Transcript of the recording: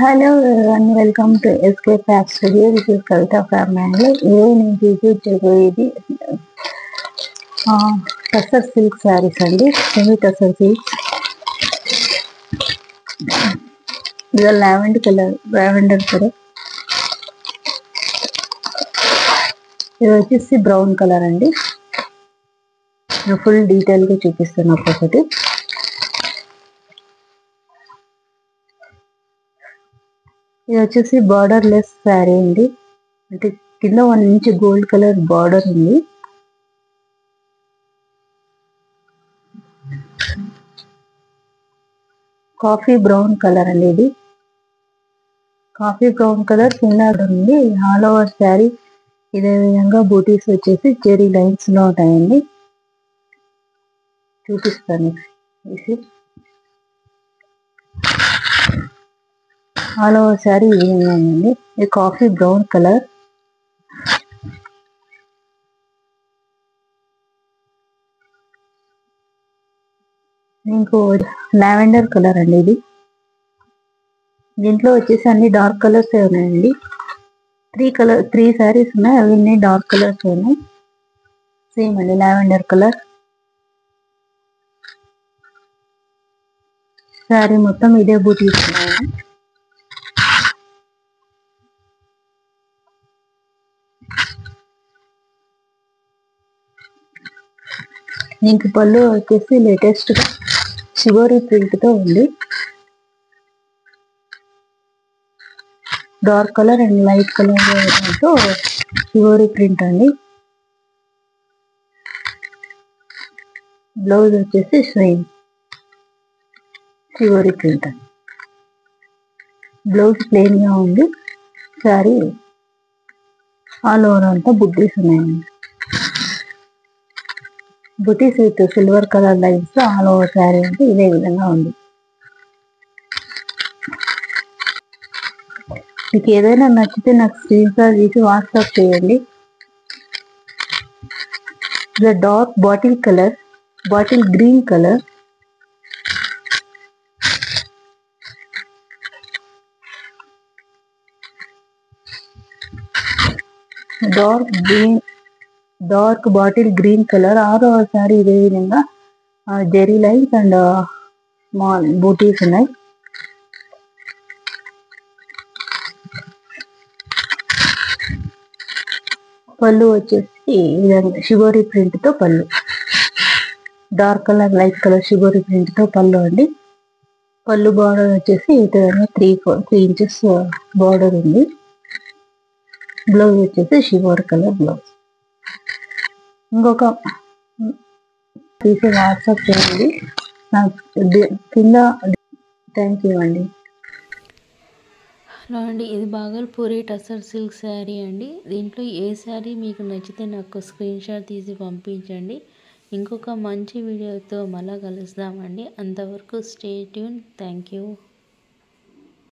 Hello everyone, welcome to Escape App Studio. This is Kavita from Mangalore. ఈరోజు నేను చూపించబోయేది tussar silk saris అండి. Semi tussar silk. ఇది lavender colour. ఇది వచ్చేసి బ్రౌన్ కలర్ అండి. ఫుల్ డీటెయిల్ గా చూపిస్తాను ఒక్కొక్కటి. ఇది వచ్చేసి బార్డర్ లెస్ శారీ అండి. అంటే కింద 1 ఇంచ్ గోల్డ్ కలర్ బార్డర్ ఉంది. కాఫీ బ్రౌన్ కలర్ అండి. ఇది కాఫీ బ్రౌన్ కలర్ కింద ఉంది. ఆల్ ఓవర్ శారీ ఇదే విధంగా బూటీస్ వచ్చేసి చెరీ లైన్స్ లో ఉంటాయండి. చూపిస్తాను. ఆల్ ఓవర్ శారీ ఈ విధంగా ఉందండి. ఇది కాఫీ బ్రౌన్ కలర్. ఇంకో లావెండర్ కలర్ అండి. ఇది దీంట్లో వచ్చేసి అన్ని డార్క్ కలర్స్ ఉన్నాయండి. 3 శారీస్ ఉన్నాయి. అవి డార్క్ కలర్స్ ఉన్నాయి. సేమ్ అండి లావెండర్ కలర్. శారీ మొత్తం ఇదే బూటీస్ ఉన్నాయి. దీనికి పళ్ళు వచ్చేసి లేటెస్ట్ గా షిబోరి ప్రింట్ తో ఉంది. Dark colour and light colour తో షిబోరి ప్రింట్ అండి. బ్లౌజ్ వచ్చేసి సేమ్ షిబోరి ప్రింట్ అండి. బ్లౌజ్ ప్లెయిన్ గా ఉంది. శారీ ఆల్ ఓవర్ అంతా బుట్టీస్ ఉన్నాయండి. బుటీస్ with silver colour lines all over sari అంటే ఇదే విధంగా ఉంది. మీకు ఏదైనా నచ్చితే నాకు స్క్రీన్ షాట్ తీసి వాట్సాప్ చేయండి. The dark bottle green colour. Dark bottle green colour all over sari ఇదే విధంగా జెరీ లైన్స్ అండ్ స్మాల్ బూటీస్ ఉన్నాయి. పళ్ళు వచ్చేసి షిబోరి ప్రింట్ తో పళ్ళు. Dark colour light colour shibori print తో పళ్ళు అండి. పళ్ళు బార్డర్ వచ్చేసి 3 ఇంచెస్ బార్డర్ ఉంది. బ్లౌజ్ వచ్చేసి షిబోరి కలర్ బ్లౌజ్. ఇంకొక తీసి వాట్సాప్ చేయండి నాకు కింద. థ్యాంక్ యూ అండి. హలో అండి, ఇది బాగల్పూరి టసర్ సిల్క్ శారీ అండి. దీంట్లో ఏ శారీ మీకు నచ్చితే నాకు స్క్రీన్ షాట్ తీసి పంపించండి. ఇంకొక మంచి వీడియోతో మళ్ళీ కలుద్దామండి. అంతవరకు స్టే ట్యూన్. Thank you.